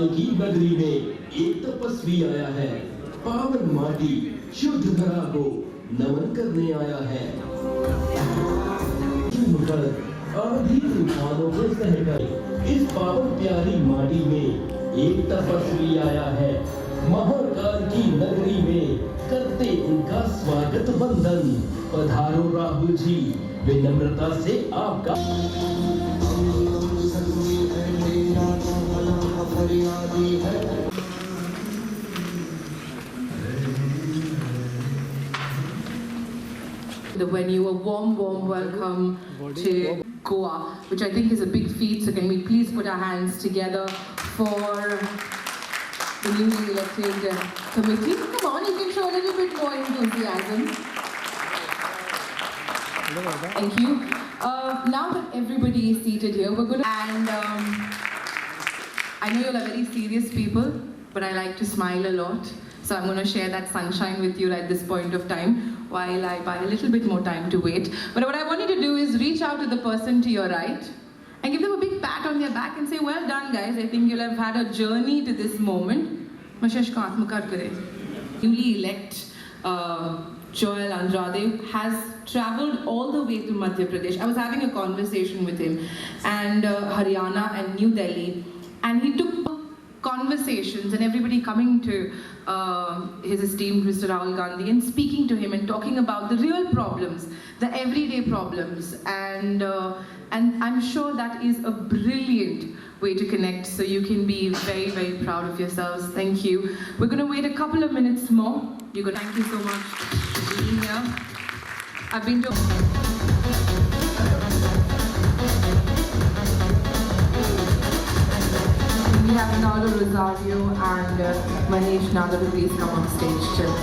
काल की नगरी में एक तपस्वी आया है, पावन माटी शुद्ध धरा को नमन करने आया है। आधी तूफानों को सहकर इस पावन प्यारी माटी में एक तपस्वी आया है, महाकाल की नगरी में करते उनका स्वागत वंदन। पधारो राहुल जी, विनम्रता से आपका When you a warm welcome to Goa, which I think is a big feat. So can we please put our hands together for the newly elected committee? Come on, you can show a little bit more enthusiasm. Thank you. Now that everybody is seated here, we're going to... And I know you're very serious people, but I like to smile a lot. So I'm going to share that sunshine with you at this point of time while I buy a little bit more time to wait. But what I want you to do is reach out to the person to your right and give them a big pat on their back and say, well done guys, I think you'll have had a journey to this moment. Newly elect Joel Andrade has travelled all the way to Madhya Pradesh. I was having a conversation with him and Haryana and New Delhi, and he took conversations and everybody coming to his esteemed Mr. Rahul Gandhi and speaking to him and talking about the real problems, the everyday problems, and I'm sure that is a brilliant way to connect, so you can be very, very proud of yourselves. Thank you. We're going to wait a couple of minutes more. Thank you so much for being here. I've been to... We have Ronaldo Rosario and Manish Nagar to please come on stage too.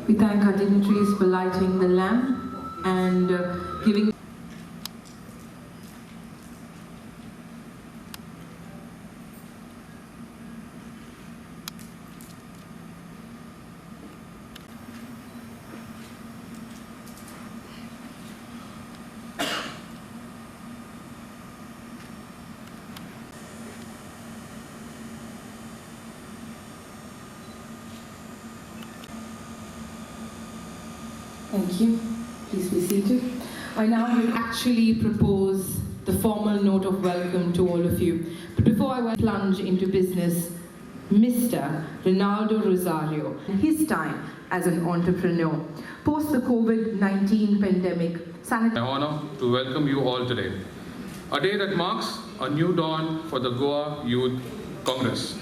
We thank our dignitaries for lighting the lamp and giving... Thank you. Please be seated. I now will actually propose the formal note of welcome to all of you. But before I plunge into business, Mr. Ronaldo Rosario, his time as an entrepreneur, post the COVID-19 pandemic, My honor to welcome you all today. A day that marks a new dawn for the Goa Youth Congress.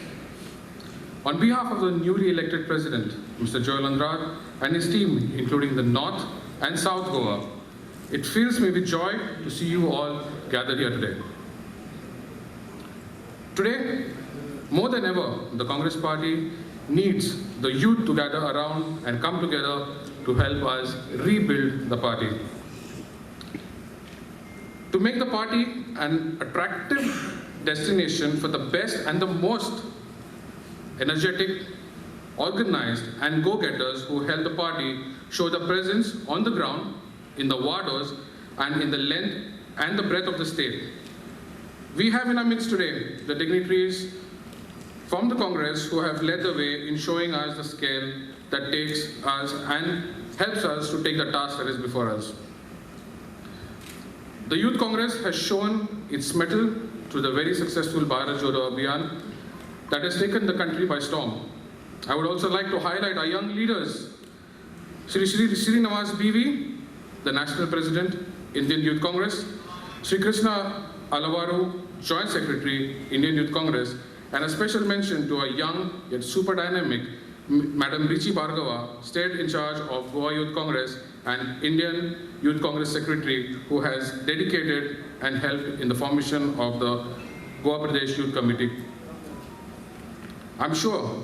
On behalf of the newly elected President, Mr. Joel Andrade, and his team, including the North and South Goa, it fills me with joy to see you all gathered here today. Today, more than ever, the Congress Party needs the youth to gather around and come together to help us rebuild the party. To make the party an attractive destination for the best and the most energetic, organized and go-getters who help the party show the presence on the ground, in the wards and in the length and the breadth of the state. We have in our midst today the dignitaries from the Congress who have led the way in showing us the scale that takes us and helps us to take the task that is before us. The Youth Congress has shown its mettle through the very successful Bharat Jodo Abhiyan that has taken the country by storm. I would also like to highlight our young leaders, Shri Srinivas BV, the National President, Indian Youth Congress, Shri Krishna Alavaru, Joint Secretary, Indian Youth Congress, and a special mention to a young yet super dynamic Madam Richi Bhargava, State in charge of Goa Youth Congress and Indian Youth Congress Secretary, who has dedicated and helped in the formation of the Goa Pradesh Youth Committee. I'm sure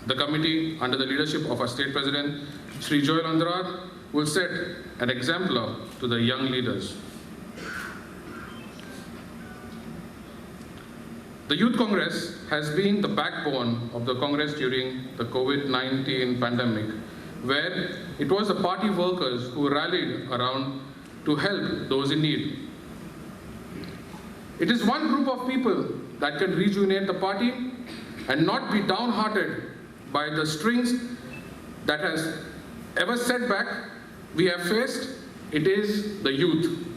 the committee, under the leadership of our State President, Sri Joel Andrade, will set an exemplar to the young leaders. The Youth Congress has been the backbone of the Congress during the COVID-19 pandemic, where it was the party workers who rallied around to help those in need. It is one group of people that can rejuvenate the party and not be downhearted by the strings that has ever setback we have faced. It is the youth.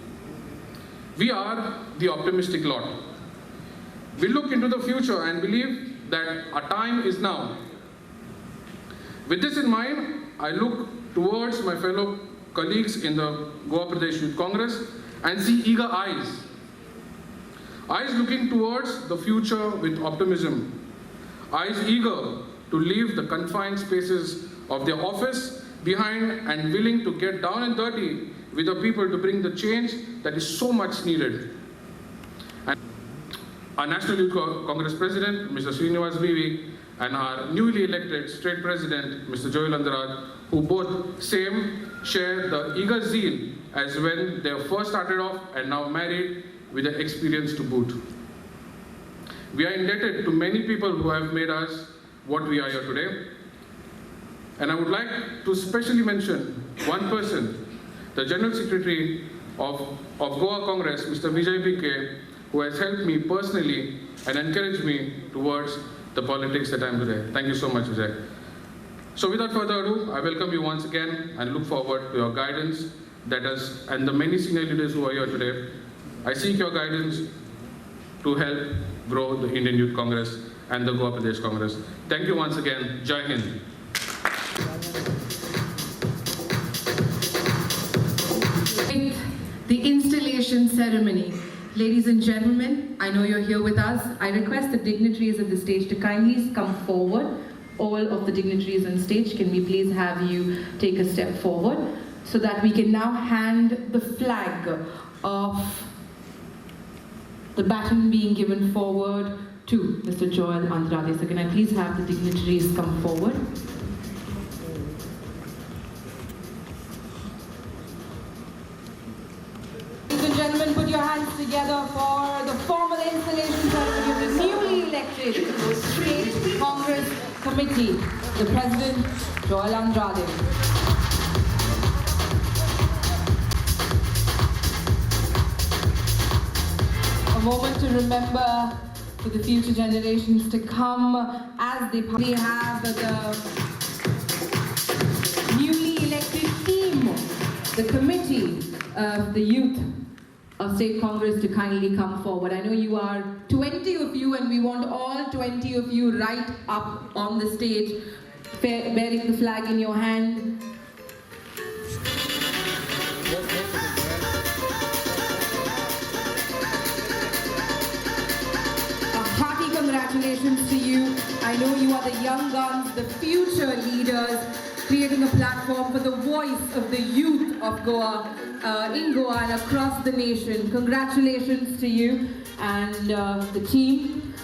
We are the optimistic lot. We look into the future and believe that our time is now. With this in mind, I look towards my fellow colleagues in the Goa Pradesh Youth Congress and see eager eyes. Eyes looking towards the future with optimism. Eyes eager to leave the confined spaces of their office behind and willing to get down and dirty with the people to bring the change that is so much needed. And our National Youth Congress President, Mr. Srinivas BV, and our newly elected State President, Mr. Joel Andrade, who both share the eager zeal as when they first started off and now married with the experience to boot. We are indebted to many people who have made us what we are here today. And I would like to specially mention one person, the General Secretary of Goa Congress, Mr. Vijay BK, who has helped me personally and encouraged me towards the politics that I am today. Thank you so much, Vijay. So without further ado, I welcome you once again and look forward to your guidance and the many senior leaders who are here today. I seek your guidance to help grow the Indian Youth Congress and the Goa Pradesh Congress. Thank you once again. Jai Hind. The installation ceremony. Ladies and gentlemen, I know you're here with us. I request the dignitaries of the stage to kindly come forward. All of the dignitaries on stage, can we please have you take a step forward so that we can now hand the flag of the baton being given forward to Mr. Joel Andrade. So can I please have the dignitaries come forward? Gentlemen, put your hands together for the formal installation ceremony of the newly elected State Congress Committee, the President, Joel Andrade. A moment to remember for the future generations to come as they have the newly elected team, the committee of the youth of State Congress to kindly come forward. I know you are 20 of you and we want all 20 of you right up on the stage bearing the flag in your hand. A hearty congratulations to you. I know you are the young guns, the future leaders, creating a platform for the voice of the youth of Goa, in Goa and across the nation. Congratulations to you and the team.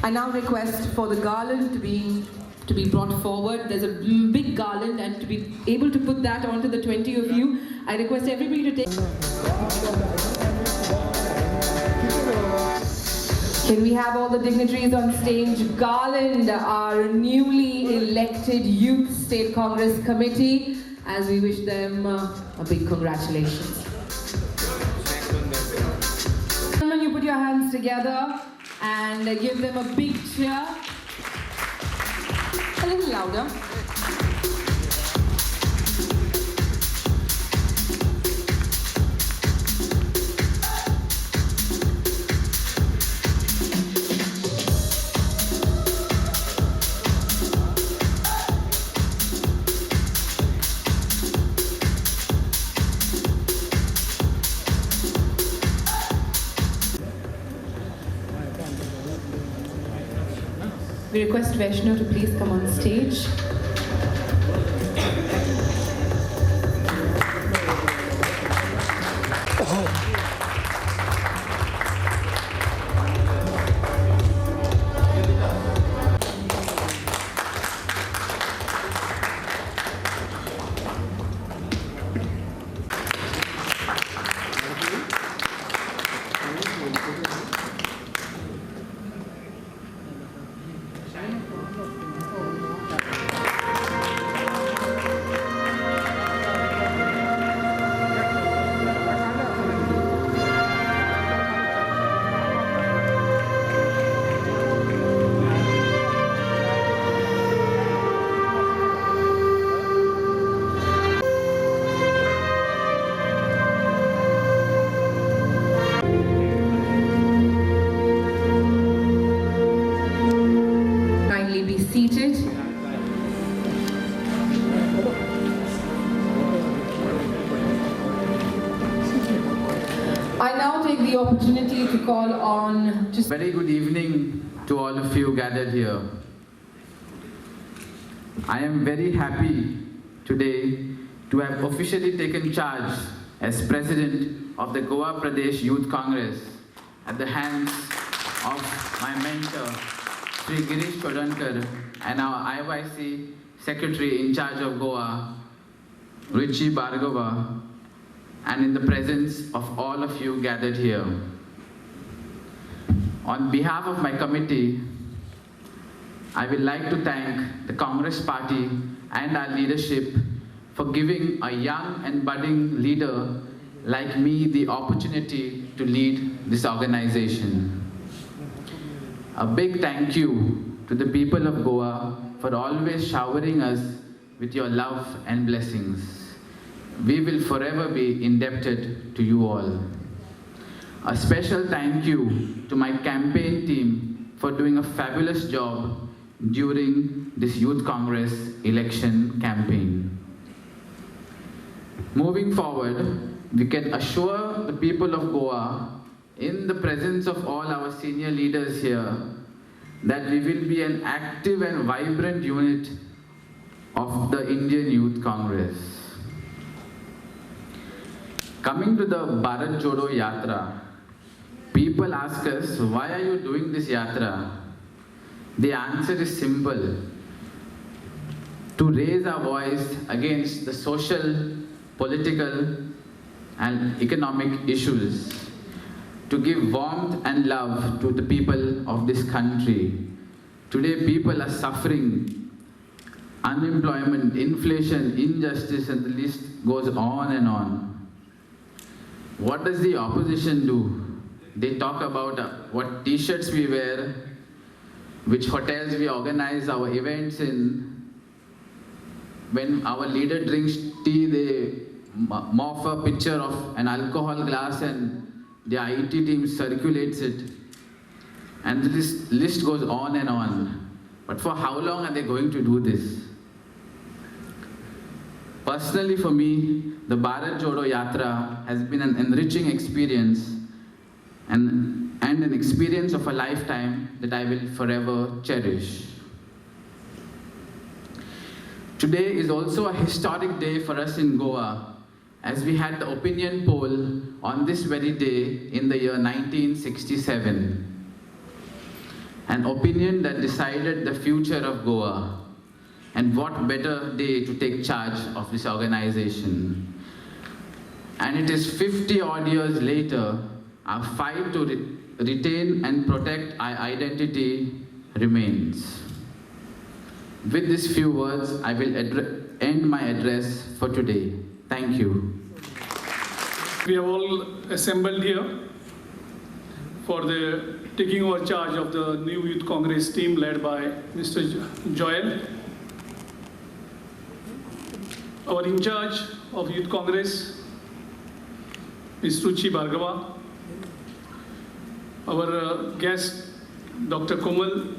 I now request for the garland to be brought forward. There's a big garland, and to be able to put that onto the 20 of you, I request everybody to take. Can we have all the dignitaries on stage garland our newly elected Youth State Congress Committee, as we wish them a big congratulations. Gentlemen, you put your hands together and give them a big cheer. A little louder. We request Vaishnav to please come on stage. Kindly be seated. I now take the opportunity to call on just Very good evening to all of you gathered here. I am very happy today to have officially taken charge as President of the Goa Pradesh Youth Congress at the hands of my mentor, Sri Girish Kodankar, and our IYC Secretary in charge of Goa, Ruchi Bhargava, and in the presence of all of you gathered here. On behalf of my committee, I would like to thank the Congress Party and our leadership for giving a young and budding leader like me the opportunity to lead this organization. A big thank you to the people of Goa for always showering us with your love and blessings. We will forever be indebted to you all. A special thank you to my campaign team for doing a fabulous job during this Youth Congress election campaign. Moving forward, we can assure the people of Goa, in the presence of all our senior leaders here, that we will be an active and vibrant unit of the Indian Youth Congress. Coming to the Bharat Jodo Yatra, people ask us, why are you doing this yatra? The answer is simple: to raise our voice against the social, political, and economic issues, to give warmth and love to the people of this country. Today, people are suffering unemployment, inflation, injustice, and the list goes on and on. What does the opposition do? They talk about what t-shirts we wear, which hotels we organize our events in. When our leader drinks tea, they morph a picture of an alcohol glass and the IT team circulates it. And this list goes on and on. But for how long are they going to do this? Personally, for me, the Bharat Jodo Yatra has been an enriching experience and an experience of a lifetime that I will forever cherish. Today is also a historic day for us in Goa, as we had the opinion poll on this very day in the year 1967. An opinion that decided the future of Goa. And what better day to take charge of this organization. And it is 50 odd years later, our fight to retain and protect our identity remains. With these few words, I will end my address for today. Thank you. We have all assembled here for the taking over charge of the new Youth Congress team led by Mr. Joel. Our in charge of Youth Congress, Ms. Ruchi Bhargava. Our guest, Dr. Komal,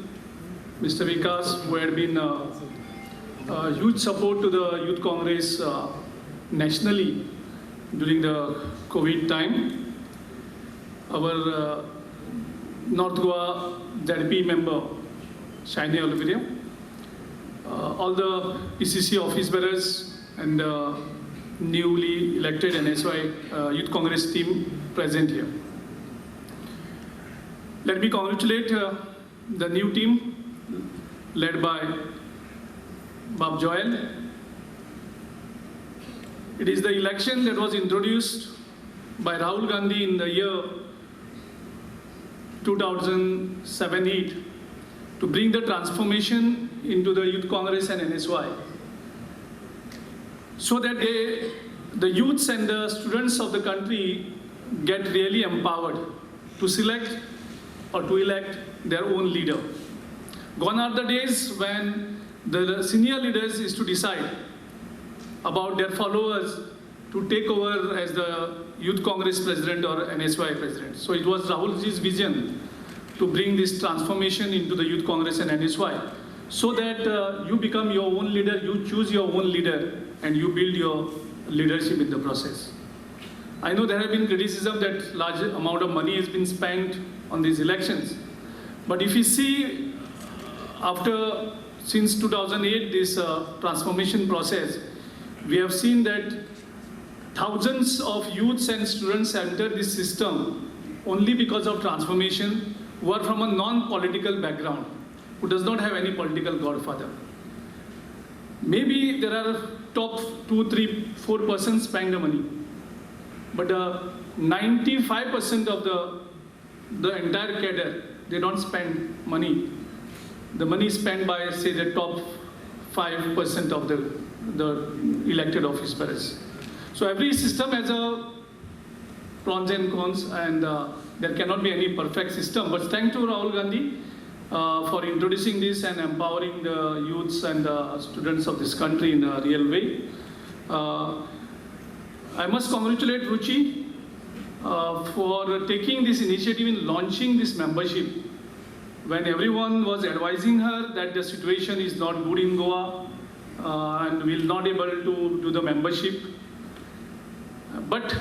Mr. Vikas, who had been a huge support to the Youth Congress nationally during the COVID time. Our North Goa ZP member, shiny auditorium. All the PCC office bearers and newly elected NSY Youth Congress team present here. Let me congratulate the new team led by Bob Joel. It is the election that was introduced by Rahul Gandhi in the year 2007-8 to bring the transformation into the Youth Congress and NSY, so that the youths and the students of the country get really empowered to select or to elect their own leader. Gone are the days when the senior leaders is to decide about their followers to take over as the Youth Congress president or NSY president. So it was Rahulji's vision to bring this transformation into the Youth Congress and NSY, so that you become your own leader, you choose your own leader, and you build your leadership in the process. I know there have been criticism that large amount of money has been spent on these elections. But if you see, since 2008, this transformation process, we have seen that thousands of youths and students entered this system only because of transformation, who are from a non-political background, who does not have any political godfather. Maybe there are top 2, 3, 4% spend the money, but 95% of the entire cadre, they don't spend money. The money is spent by, say, the top 5% of the elected office bearers. So every system has a pros and cons, and there cannot be any perfect system. But thanks to Rahul Gandhi for introducing this and empowering the youths and the students of this country in a real way. I must congratulate Ruchi for taking this initiative in launching this membership when everyone was advising her that the situation is not good in Goa and will not able to do the membership. But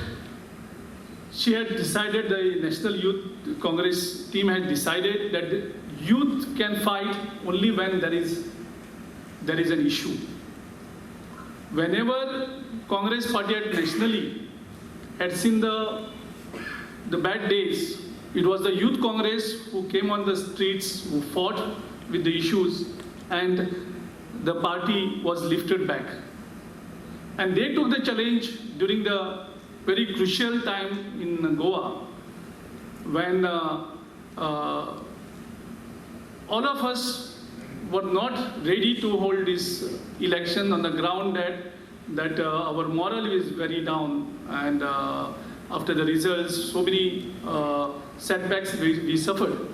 she had decided, the National Youth Congress team had decided that the youth can fight only when there is an issue. Whenever Congress party nationally had seen the bad days, it was the Youth Congress who came on the streets, who fought with the issues, and the party was lifted back. And they took the challenge during the very crucial time in Goa, when all of us were not ready to hold this election on the ground that our moral is very down, and after the results, so many setbacks we suffered.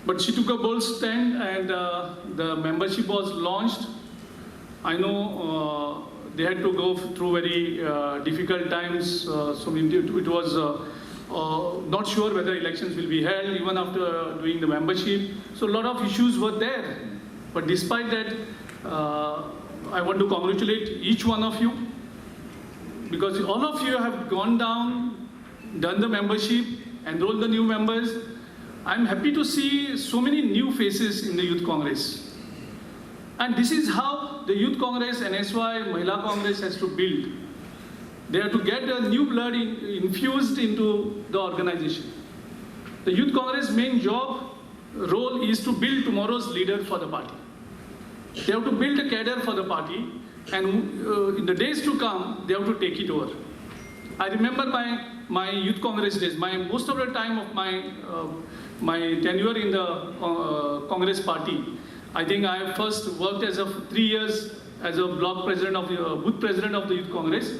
But she took a bold stand, and the membership was launched. I know they had to go through very difficult times, so it was not sure whether elections will be held even after doing the membership. So a lot of issues were there. But despite that, I want to congratulate each one of you, because all of you have gone down, done the membership, enrolled the new members. I'm happy to see so many new faces in the Youth Congress. And this is how the Youth Congress, NSY, Mahila Congress has to build. They have to get a new blood infused into the organization. The Youth Congress main role is to build tomorrow's leader for the party. They have to build a cadre for the party, and in the days to come, they have to take it over. I remember my Youth Congress days. Most of the time of my tenure in the Congress party, I think I first worked as 3 years as a block president of the booth president of the Youth Congress,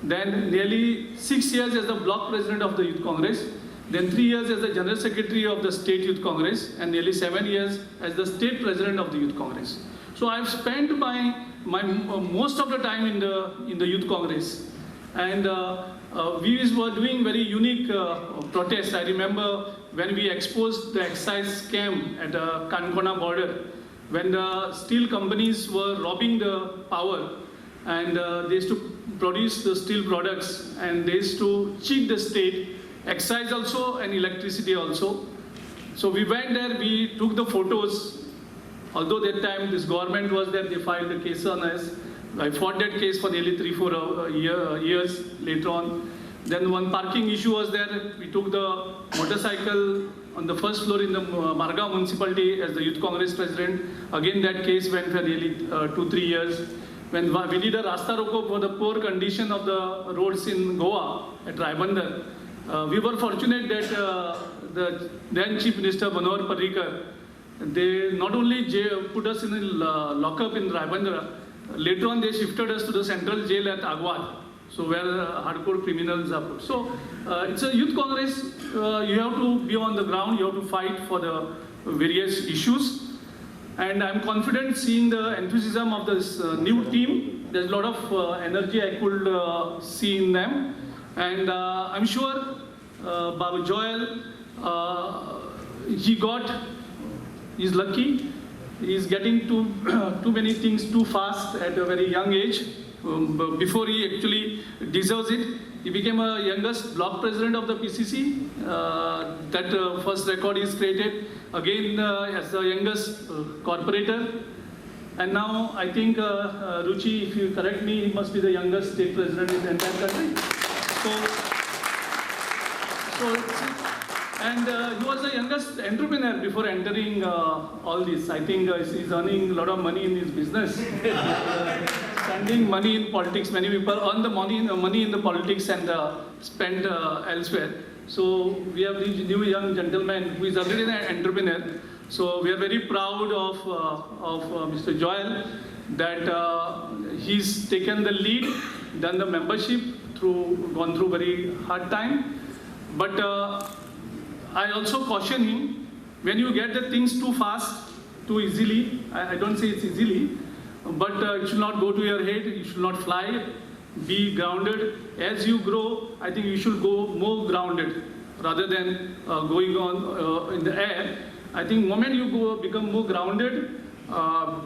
then nearly 6 years as the block president of the Youth Congress, then 3 years as the general secretary of the state Youth Congress, and nearly 7 years as the state president of the Youth Congress. So I've spent my most of the time in the Youth Congress, and we were doing very unique protests. I remember when we exposed the excise scam at the Kankona border, when the steel companies were robbing the power, and they used to produce the steel products, and they used to cheat the state, excise also and electricity also. So we went there, we took the photos. Although that time this government was there, they filed a case on us. I fought that case for nearly 3-4 years later on. Then one parking issue was there. We took the motorcycle on the first floor in the Margao municipality as the Youth Congress president. Again, that case went for nearly 2-3 years. When we did a Rasta Roko for the poor condition of the roads in Goa at Raibandar, we were fortunate that the then Chief Minister Manohar Parrikar, they not only put us in a lockup in Raibandar, later on they shifted us to the central jail at Agwad, so where hardcore criminals are put. So it's a youth congress, you have to be on the ground, you have to fight for the various issues. And I'm confident seeing the enthusiasm of this new team. There's a lot of energy I could see in them. And I'm sure Baba Joel, he's lucky. He's getting too many things too fast at a very young age, before he actually deserves it. He became a youngest block president of the PCC. That first record is created. Again, as the youngest corporator. And now I think, Ruchi, if you correct me, he must be the youngest state president in the entire country. And he was the youngest entrepreneur before entering all this. I think he's earning a lot of money in his business. Spending money in politics. Many people earn the money in the politics and spend elsewhere. So we have this new young gentleman who is already an entrepreneur. So we are very proud of Mr. Joel that he's taken the lead, done the membership gone through very hard time. But I also caution him, when you get the things too fast, too easily, I don't say it's easily, but it should not go to your head, you should not fly, be grounded. As you grow, I think you should go more grounded rather than going on in the air. I think the moment you become more grounded,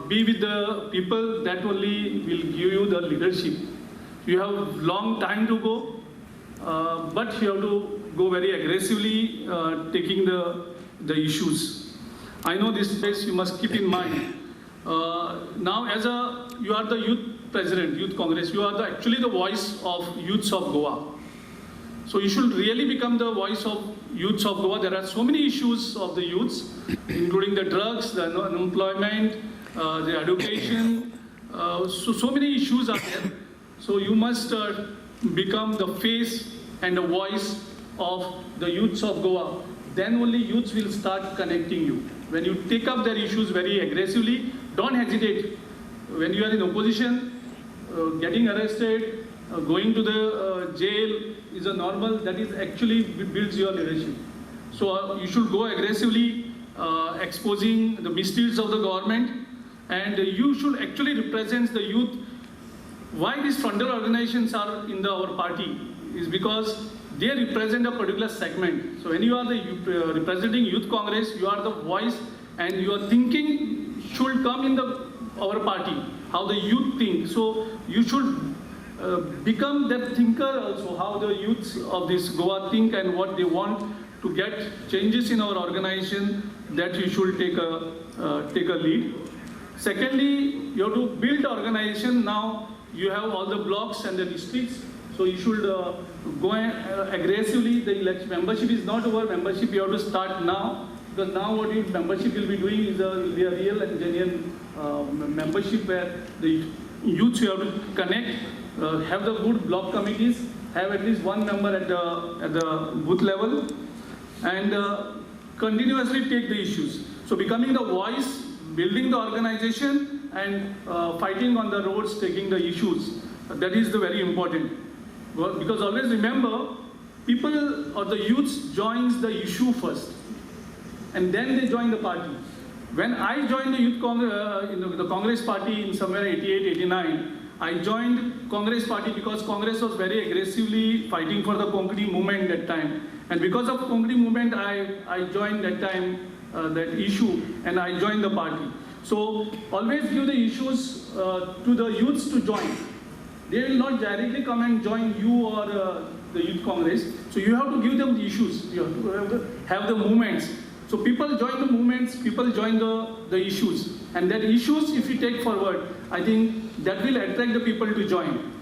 be with the people that only will give you the leadership. You have long time to go, but you have to go very aggressively taking the issues. I know this place you must keep in mind. Now you are the youth president, Youth Congress, you are actually the voice of youths of Goa. So you should really become the voice of youths of Goa. There are so many issues of the youths, including the drugs, the unemployment, the education. So many issues are there. So you must become the face and the voice of the youths of Goa. Then only youths will start connecting you. When you take up their issues very aggressively, don't hesitate. When you are in opposition, getting arrested, going to the jail is a normal, that is actually builds your leadership. So you should go aggressively, exposing the misdeeds of the government, and you should actually represent the youth. Why these frontal organizations are in our party is because they represent a particular segment. So when you are representing Youth Congress, you are the voice, and your thinking should come in our party, how the youth think. So you should become that thinker also, how the youths of this Goa think and what they want to get changes in our organization, that you should take a lead. Secondly, you have to build organization. Now you have all the blocks and the districts, so you should go aggressively. The election membership is not over. Membership you have to start now, because now what your membership will be doing is will be a real and genuine membership where the youths you have to connect, have the good block committees, have at least one member at the booth level, and continuously take the issues. So becoming the voice, building the organization, and fighting on the roads, taking the issues. That is the very important. Because always remember, people or the youths joins the issue first, and then they join the party. When I joined the Youth Congress, the Congress party in somewhere 88, 89, I joined Congress party because Congress was very aggressively fighting for the Konkani movement that time. And because of Konkani movement, I joined that time that issue, and I joined the party. So always give the issues to the youths to join. They will not directly come and join you or the Youth Congress. So you have to give them the issues. You have to have the movements. So people join the movements, people join the issues. And that issues, if you take forward, I think that will attract the people to join.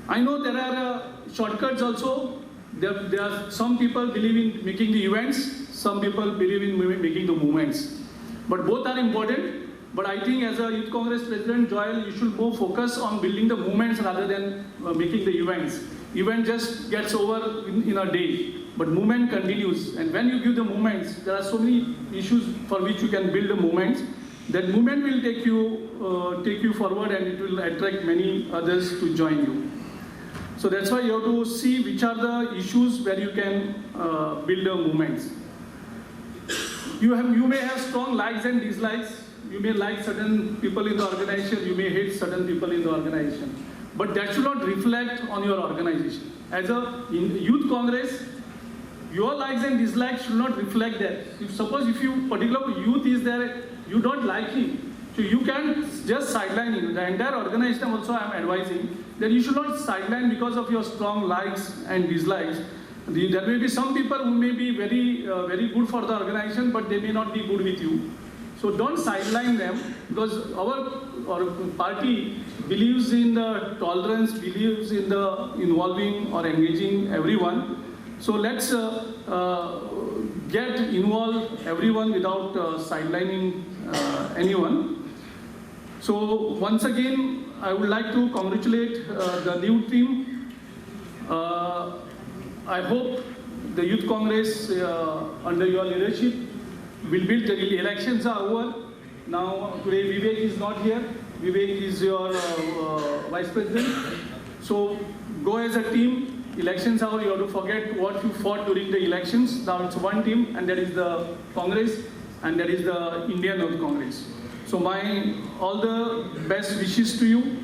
I know there are shortcuts also. There are some people believe in making the events, some people believe in making the movements. But both are important. But I think as a Youth Congress President, Joel, you should more focus on building the movements rather than making the events. Event just gets over in a day, but movement continues. And when you give the movements, there are so many issues for which you can build the movements. That movement will take you forward, and it will attract many others to join you. So that's why you have to see which are the issues where you can build the movements. You may have strong likes and dislikes. You may like certain people in the organization, you may hate certain people in the organization. But that should not reflect on your organization. As a youth congress, your likes and dislikes should not reflect that. If you particular youth is there, you don't like him, so you can just sideline him. The entire organization also I am advising that you should not sideline because of your strong likes and dislikes. There may be some people who may be very good for the organization, but they may not be good with you. So don't sideline them, because our party believes in the tolerance, believes in the involving or engaging everyone. So let's get involved everyone without sidelining anyone. So once again, I would like to congratulate the new team. I hope the Youth Congress under your leadership will build. The elections are over. Now today Vivek is not here. Vivek is your Vice President. So go as a team. Elections are over. You have to forget what you fought during the elections. Now it's one team, and that is the Congress, and that is the Indian Youth Congress. So all the best wishes to you.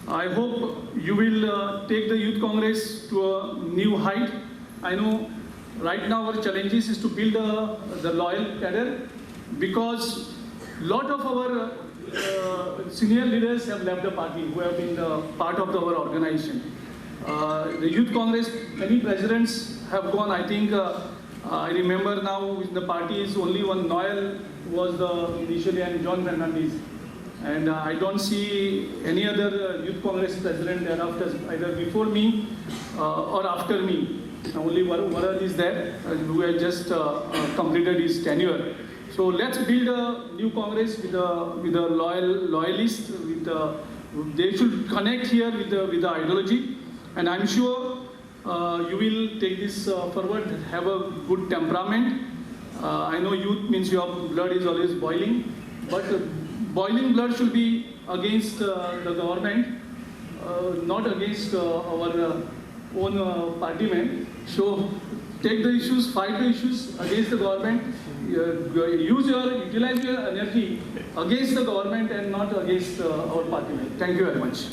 I hope you will take the Youth Congress to a new height. I know right now our challenges is to build the loyal cadre, because a lot of our senior leaders have left the party who have been part of our organization. The Youth Congress, many presidents have gone. I think I remember now in the party is only one Noel was initially, and John Fernandez. And I don't see any other Youth Congress president thereafter, either before me or after me. Only Varad is there, who has just completed his tenure. So let's build a new Congress with a loyalist. They should connect here with the ideology, and I'm sure you will take this forward. Have a good temperament. I know youth means your blood is always boiling, but boiling blood should be against the government, not against our own partymen. So take the issues, fight the issues against the government, utilize your energy against the government and not against our partymen. Thank you very much.